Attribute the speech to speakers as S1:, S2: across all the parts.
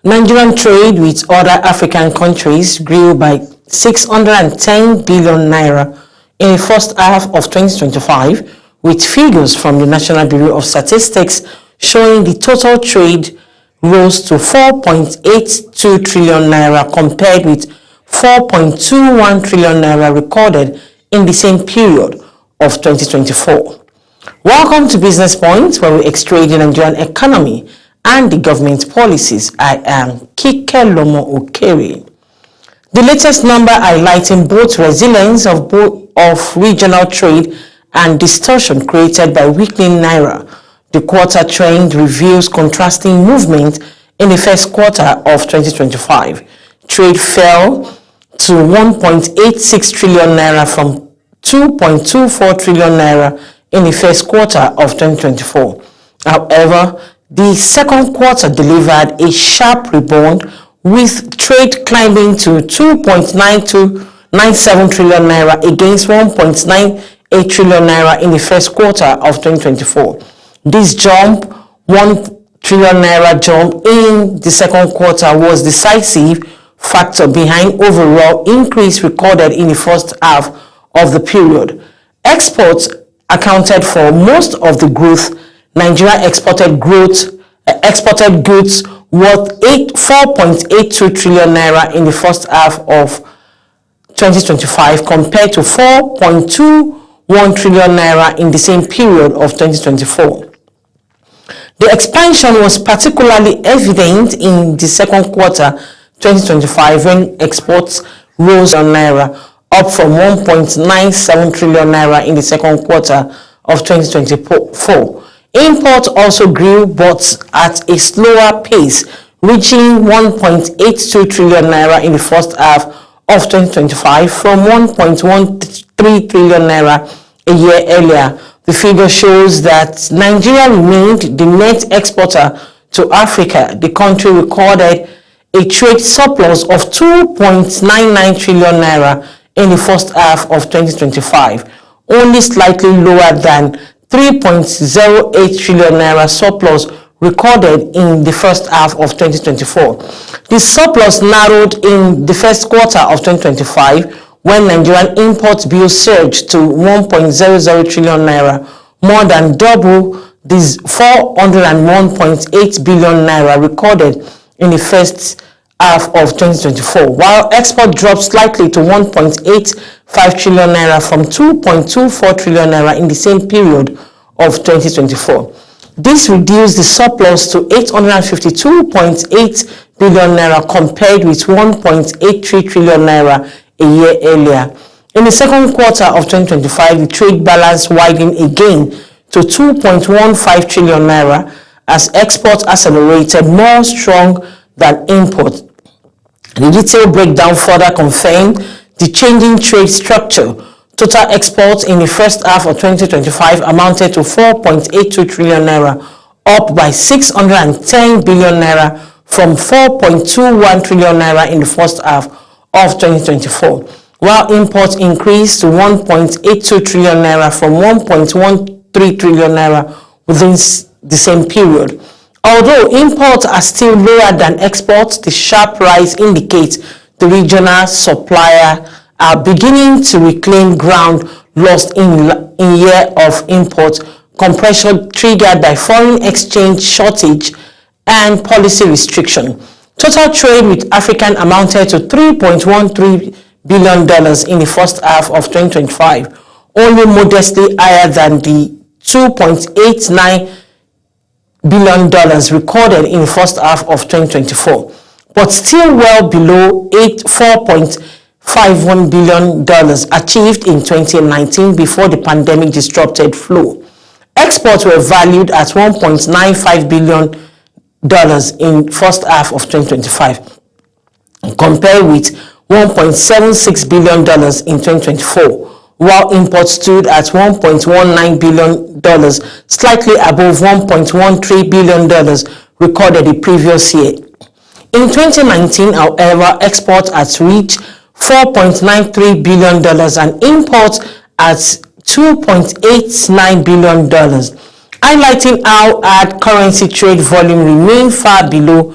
S1: Nigerian trade with other African countries grew by 610 billion naira in the first half of 2025, with figures from the National Bureau of Statistics showing the total trade rose to 4.82 trillion naira compared with 4.21 trillion naira recorded in the same period of 2024. Welcome to Business Points, where we extract the Nigerian economy and the government policies. I am Kike Lomo Okere. The latest number highlighting both resilience of regional trade and distortion created by weakening naira. The quarter trend reveals contrasting movement in the first quarter of 2025. Trade fell to 1.86 trillion naira from 2.24 trillion naira in the first quarter of 2024. However, the second quarter delivered a sharp rebound, with trade climbing to 2.9297 trillion naira against 1.98 trillion naira in the first quarter of 2024. This jump, 1 trillion naira jump in the second quarter, was decisive factor behind overall increase recorded in the first half of the period. Exports accounted for most of the growth. Nigeria exported goods worth 4.82 trillion naira in the first half of 2025 compared to 4.21 trillion naira in the same period of 2024. The expansion was particularly evident in the second quarter 2025 when exports rose on naira, up from 1.97 trillion naira in the second quarter of 2024. Imports also grew, but at a slower pace, reaching 1.82 trillion naira in the first half of 2025 from 1.13 trillion naira a year earlier. The figure shows that Nigeria remained the net exporter to Africa. The country recorded a trade surplus of 2.99 trillion naira in the first half of 2025, only slightly lower than 3.08 trillion naira surplus recorded in the first half of 2024. The surplus narrowed in the first quarter of 2025 when Nigerian import bill surged to 1.00 trillion naira, more than double this 401.8 billion naira recorded in the first half of 2024, while export dropped slightly to 1.85 trillion naira from 2.24 trillion naira in the same period of 2024. This reduced the surplus to 852.8 billion naira compared with 1.83 trillion naira a year earlier. In the second quarter of 2025, the trade balance widened again to 2.15 trillion naira as exports accelerated more strong than imports. The detailed breakdown further confirmed the changing trade structure. Total exports in the first half of 2025 amounted to 4.82 trillion naira, up by 610 billion naira from 4.21 trillion naira in the first half of 2024, while imports increased to 1.82 trillion naira from 1.13 trillion naira within the same period. Although imports are still lower than exports, the sharp rise indicates the regional supplier are beginning to reclaim ground lost in year of import compression triggered by foreign exchange shortage and policy restriction. Total trade with African amounted to $3.13 billion in the first half of 2025, only modestly higher than the $2.89 billion recorded in the first half of 2024, but still well below $4.51 billion achieved in 2019 before the pandemic disrupted flow. Exports were valued at $1.95 billion in first half of 2025, compared with $1.76 billion in 2024, while imports stood at $1.19 billion, slightly above $1.13 billion recorded the previous year. In 2019, however, exports had reached $4.93 billion and imports at $2.89 billion, highlighting how hard currency trade volume remained far below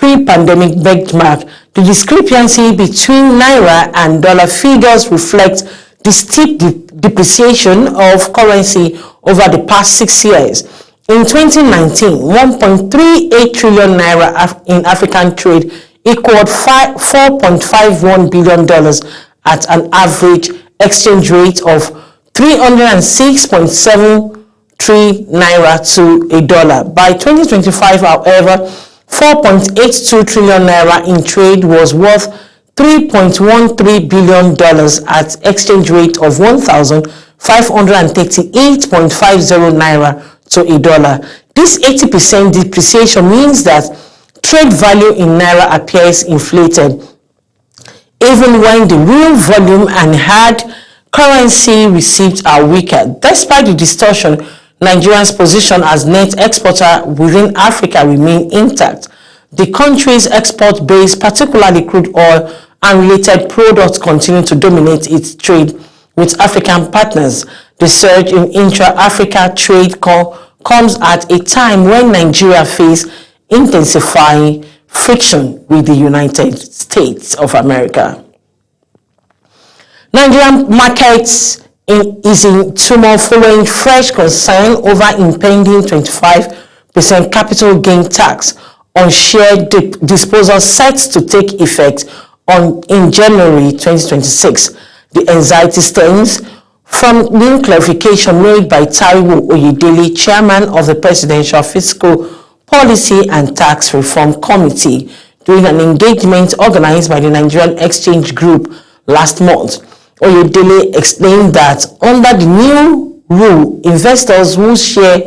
S1: pre-pandemic benchmark. The discrepancy between Naira and dollar figures reflects the steep depreciation of currency over the past 6 years. In 2019, 1.38 trillion Naira in African trade equaled $4.51 billion at an average exchange rate of 306.73 Naira to a dollar. By 2025, however, 4.82 trillion Naira in trade was worth $3.13 billion at exchange rate of 1,538.50 Naira to a dollar. This 80% depreciation means that trade value in Naira appears inflated, even when the real volume and hard currency receipts are weaker. Despite the distortion, Nigeria's position as net exporter within Africa remains intact. The country's export base, particularly crude oil and related products, continue to dominate its trade with African partners. The surge in intra-Africa trade comes at a time when Nigeria faces intensifying friction with the United States of America. Nigerian markets is in turmoil following fresh concern over impending 25% capital gain tax on share disposal set to take effect in January 2026. The anxiety stems from new clarification made by Taiwo Oyedele, chairman of the Presidential Fiscal Policy and Tax Reform Committee, during an engagement organized by the Nigerian Exchange Group last month. Oyedele explained that under the new rule, investors who share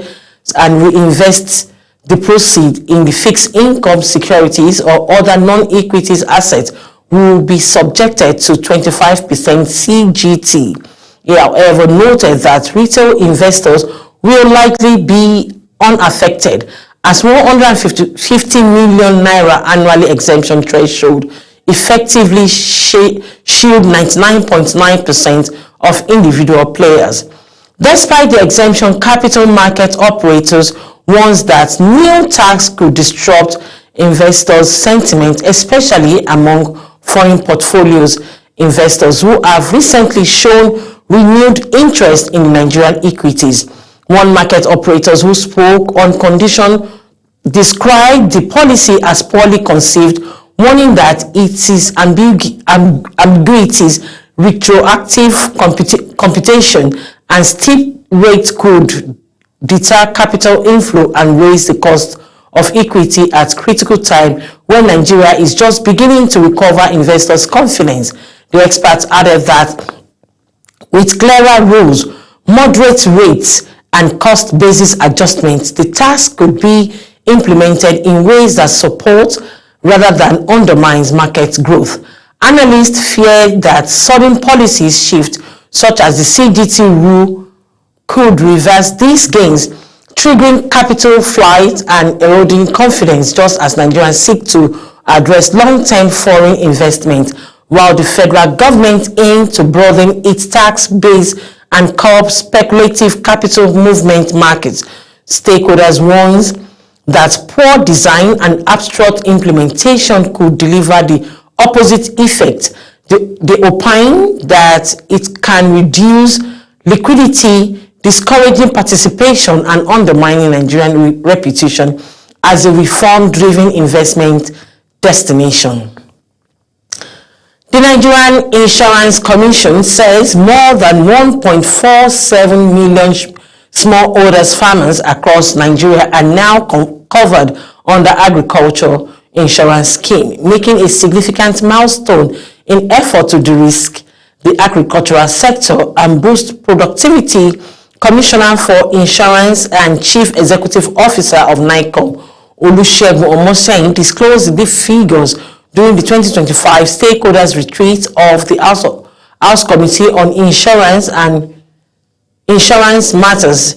S1: and reinvest the proceeds in the fixed income securities or other non-equities assets will be subjected to 25% CGT. He, however, noted that retail investors will likely be unaffected, as 150 million Naira annually exemption threshold effectively shield 99.9% of individual players. Despite the exemption, capital market operators warns that new tax could disrupt investors' sentiment, especially among foreign portfolios investors who have recently shown renewed interest in Nigerian equities. One market operators who spoke on condition described the policy as poorly conceived, warning that its ambiguities, retroactive computation, and steep rates could deter capital inflow and raise the cost of equity at critical time when Nigeria is just beginning to recover investors' confidence. The experts added that with clearer rules, moderate rates, and cost basis adjustments, the tax could be implemented in ways that support rather than undermines market growth. Analysts fear that sudden policy shift, such as the CGT rule, could reverse these gains, triggering capital flight and eroding confidence, just as Nigerians seek to address long-term foreign investment, while the federal government aims to broaden its tax base and curb speculative capital movement markets. Stakeholders warns that poor design and abstract implementation could deliver the opposite effect. They opine that it can reduce liquidity, discouraging participation and undermining Nigerian reputation as a reform-driven investment destination. The Nigerian Insurance Commission says more than 1.47 million smallholders farmers across Nigeria are now covered under agriculture insurance scheme, making a significant milestone in effort to de-risk the agricultural sector and boost productivity. Commissioner for Insurance and Chief Executive Officer of NICOM, Olusegun Omoseyin, disclosed the figures during the 2025 stakeholders retreat of the House Committee on Insurance and Insurance Matters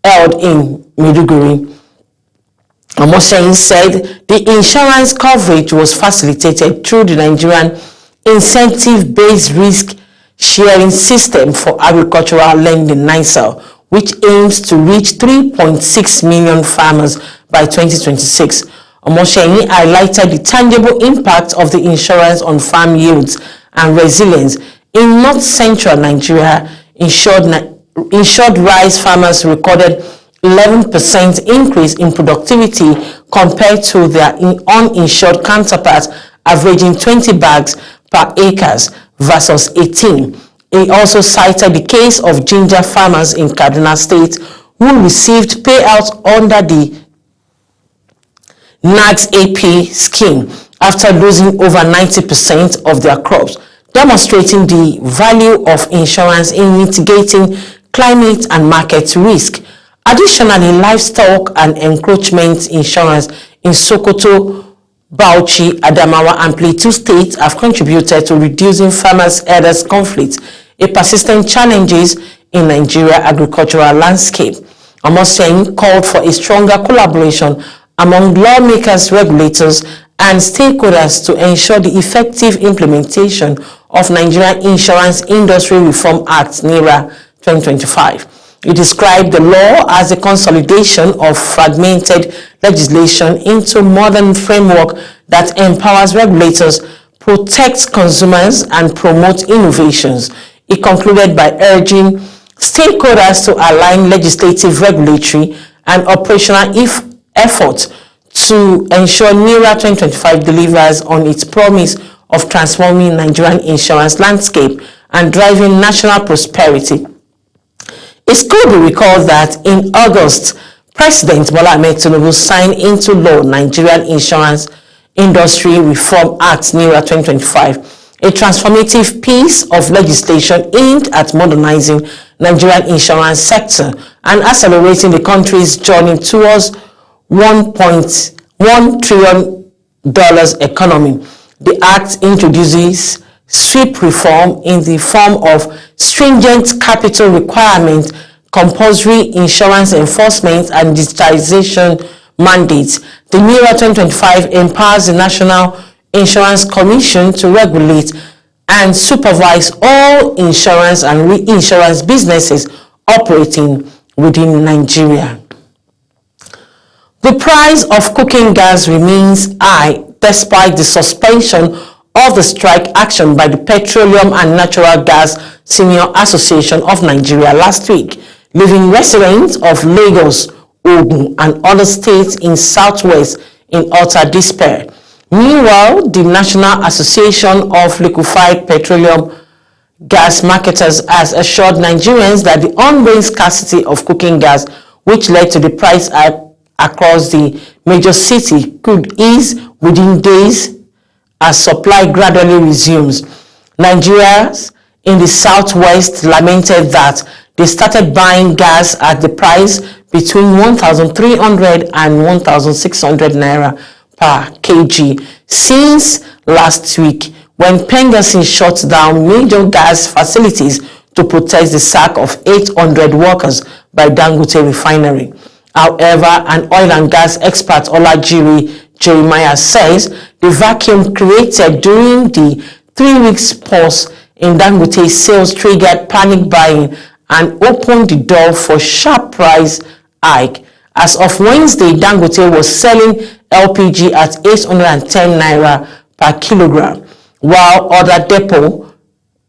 S1: held in Maiduguri. Omoseyin said the insurance coverage was facilitated through the Nigerian Incentive-Based Risk Sharing System for Agricultural Lending (NISAL), which aims to reach 3.6 million farmers by 2026. Omosheni highlighted the tangible impact of the insurance on farm yields and resilience. In north-central Nigeria, insured rice farmers recorded 11% increase in productivity compared to their uninsured counterparts, averaging 20 bags per acres versus 18. He also cited the case of ginger farmers in Kaduna State who received payouts under the NAGS AP scheme after losing over 90% of their crops, demonstrating the value of insurance in mitigating climate and market risk. Additionally, livestock and encroachment insurance in Sokoto, Bauchi, Adamawa, and Plateau states have contributed to reducing farmers-herders conflict, a persistent challenges in Nigeria agricultural landscape. Omosheni called for a stronger collaboration among lawmakers, regulators, and stakeholders to ensure the effective implementation of Nigerian Insurance Industry Reform Act (NIRA) 2025. He described the law as a consolidation of fragmented legislation into a modern framework that empowers regulators, protects consumers, and promotes innovations. He concluded by urging stakeholders to align legislative, regulatory, and operational efforts to ensure NIRA 2025 delivers on its promise of transforming Nigerian insurance landscape and driving national prosperity. It could be recalled that in August, President Bola Ahmed Tinubu signed into law Nigerian Insurance Industry Reform Act (NIRA) 2025, a transformative piece of legislation aimed at modernizing Nigerian insurance sector and accelerating the country's journey towards $1.1 trillion economy. The act introduces sweep reform in the form of stringent capital requirements, compulsory insurance enforcement, and digitization mandates. The NIRA 2025 empowers the National Insurance Commission to regulate and supervise all insurance and reinsurance businesses operating within Nigeria. The price of cooking gas remains high despite the suspension of the strike action by the Petroleum and Natural Gas Senior Association of Nigeria last week, leaving residents of Lagos, Ogun, and other states in Southwest in utter despair. Meanwhile, the National Association of Liquefied Petroleum Gas Marketers has assured Nigerians that the ongoing scarcity of cooking gas, which led to the price hike across the major city, could ease within days as supply gradually resumes. Nigerians in the Southwest lamented that they started buying gas at the price between 1,300 and 1,600 naira per kg since last week, when Pengassin shut down major gas facilities to protest the sack of 800 workers by Dangote Refinery. However, an oil and gas expert, Olajiri Jeremiah, says the vacuum created during the 3 weeks pause in Dangote sales triggered panic buying and opened the door for sharp price hike. As of Wednesday, Dangote was selling LPG at 810 naira per kilogram, while other depots,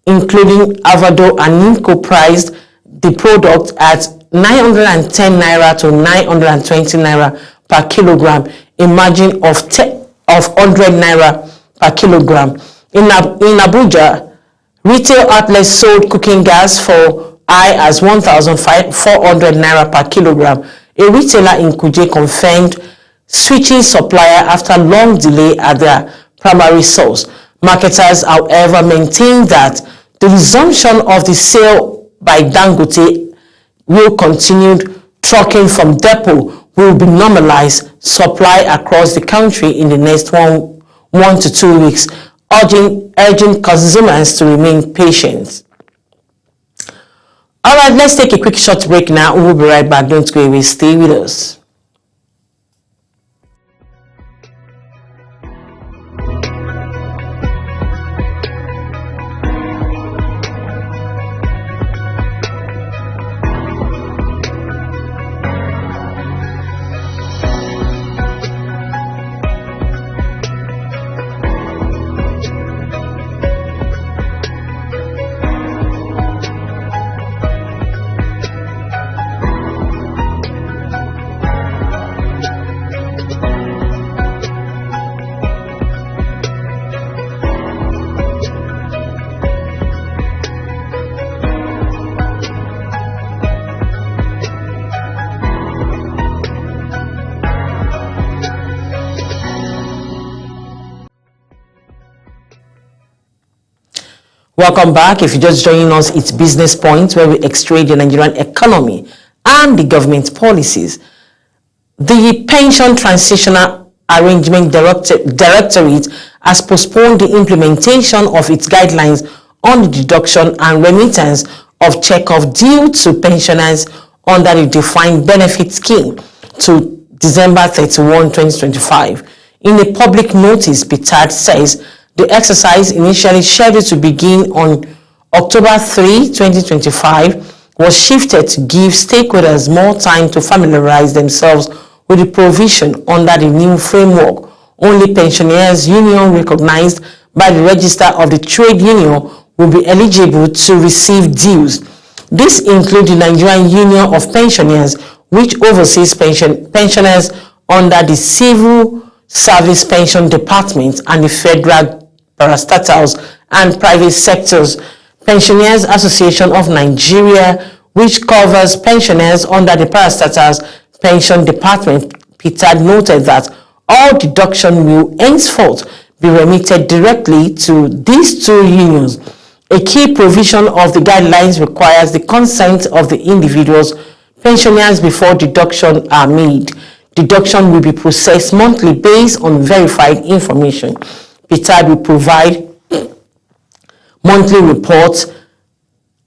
S1: including Avado and Nimco, priced the product at 910 naira to 920 naira per kilogram, a margin of 100 naira per kilogram. In Abuja, retail outlets sold cooking gas for high as 1,400 naira per kilogram. A retailer in Kuje confirmed switching supplier after long delay at their primary source. Marketers, however, maintain that the resumption of the sale by Dangote will continue. Trucking from depot will be normalized supply across the country in the next one to 2 weeks, urging consumers to remain patient. All right, let's take a quick short break now. We'll be right back. Don't go away. Stay with us. Welcome back. If you're just joining us, it's Business Point, where we extract the Nigerian economy and the government policies. The Pension Transitional Arrangement Directorate has postponed the implementation of its guidelines on the deduction and remittance of check-off due to pensioners under the defined benefit scheme to December 31, 2025. In a public notice, PTAD says the exercise, initially scheduled to begin on October 3, 2025, was shifted to give stakeholders more time to familiarize themselves with the provision under the new framework. Only pensioners' union recognized by the Register of the Trade Union will be eligible to receive dues. This includes the Nigerian Union of Pensioners, which oversees pensioners under the Civil Service Pension Department and the Federal Parastatals and Private Sectors. Pensioners Association of Nigeria, which covers pensioners under the Parastatals Pension Department, PTAD noted that all deduction will henceforth be remitted directly to these two unions. A key provision of the guidelines requires the consent of the individuals pensioners before deduction are made. Deduction will be processed monthly based on verified information. PTAD will provide monthly reports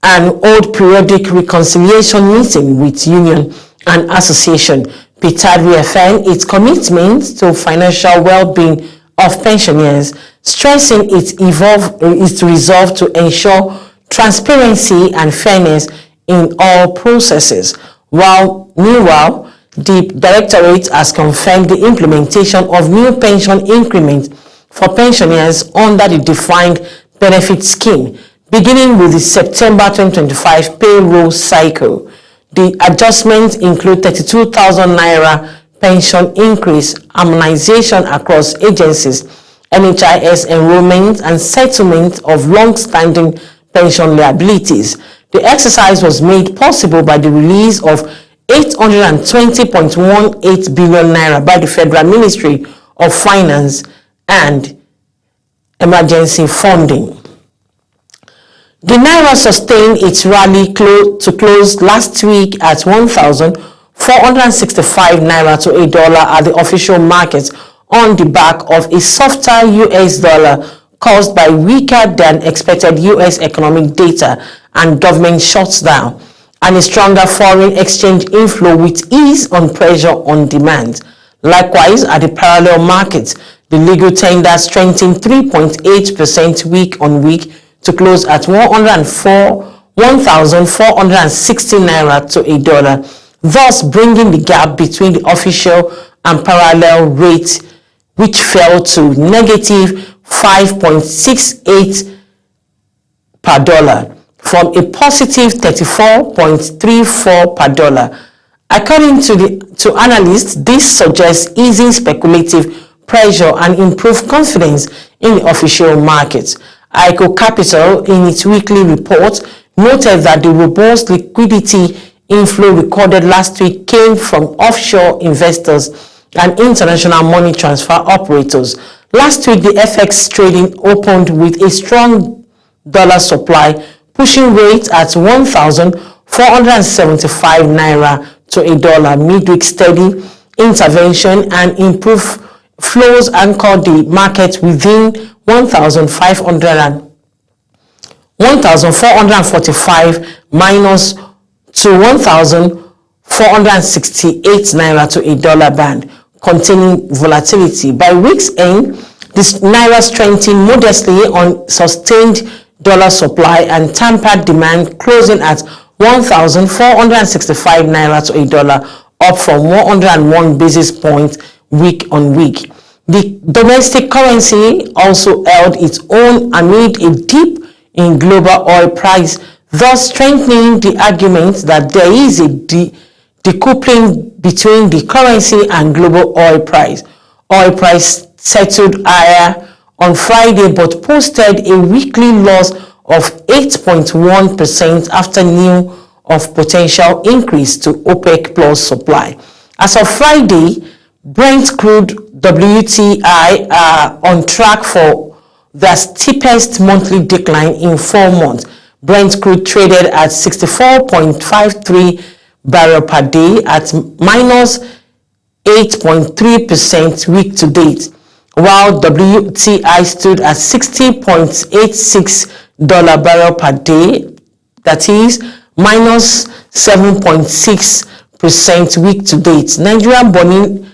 S1: and hold periodic reconciliation meeting with union and association. PTAD reaffirmed its commitment to financial well-being of pensioners, stressing its resolve to ensure transparency and fairness in all processes. Meanwhile, the Directorate has confirmed the implementation of new pension increments for pensioners under the defined benefit scheme, beginning with the September 2025 payroll cycle. The adjustments include 32,000 naira pension increase, harmonization across agencies, NHIS enrollment, and settlement of long-standing pension liabilities. The exercise was made possible by the release of 820.18 billion naira by the Federal Ministry of Finance and Emergency Funding. The Naira sustained its rally to close last week at 1,465 Naira to $1 at the official market on the back of a softer US dollar caused by weaker than expected US economic data and government shutdown, and a stronger foreign exchange inflow with ease on pressure on demand. Likewise, at the parallel markets, the legal tender strengthened 3.8% week on week to close at 1,460 Naira to $1, thus bringing the gap between the official and parallel rates, which fell to negative 5.68 per dollar from a positive 34.34 per dollar. According to analysts, this suggests easing speculative pressure and improved confidence in the official markets. ICO Capital, in its weekly report, noted that the robust liquidity inflow recorded last week came from offshore investors and international money transfer operators. Last week, the FX trading opened with a strong dollar supply, pushing rates at 1,475 Naira to $1. Midweek steady intervention and improved flows anchored the market within 1,445 minus to 1,468 Naira to $1 band, containing volatility. By week's end, this Naira strengthened modestly on sustained dollar supply and tampered demand, closing at 1,465 Naira to $1, up from 101 basis points week on week. The domestic currency also held its own amid a dip in global oil price, thus strengthening the argument that there is a decoupling between the currency and global oil price. Oil price settled higher on Friday but posted a weekly loss of 8.1% after news of potential increase to OPEC plus supply. As of Friday, Brent crude WTI are on track for their steepest monthly decline in 4 months. Brent crude traded at 64.53 barrel per day at minus 8.3% week to date, while WTI stood at $60.86 barrel per day, that is minus 7.6% week to date. Nigerian Bonny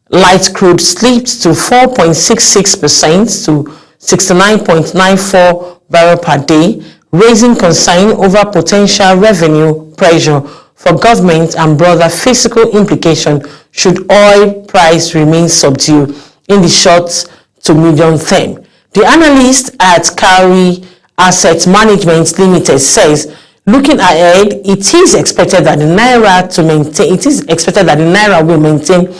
S1: light crude slipped to 4.66% to 69.94 barrel per day, raising concern over potential revenue pressure for government and broader fiscal implication should oil price remain subdued in the short to medium term. The analyst at Cowry Asset Management Limited says, looking ahead, it is expected that the naira will maintain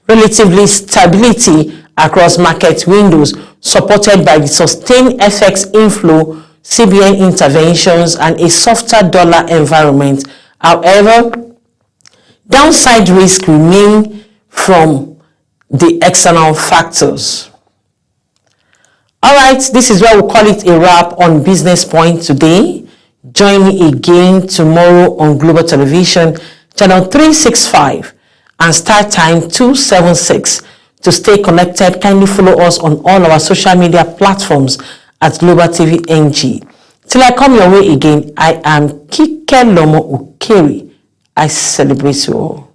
S1: relatively stability across market windows, supported by the sustained FX inflow, CBN interventions, and a softer dollar environment. However, downside risk remain from the external factors. All right, this is where we'll call it a wrap on Business Point today. Join me again tomorrow on Global Television, channel 365 and start time 276. To stay connected, kindly follow us on all our social media platforms at Global TV NG. Till I come your way again, I am Kike Lomo Ukeri. I celebrate you all.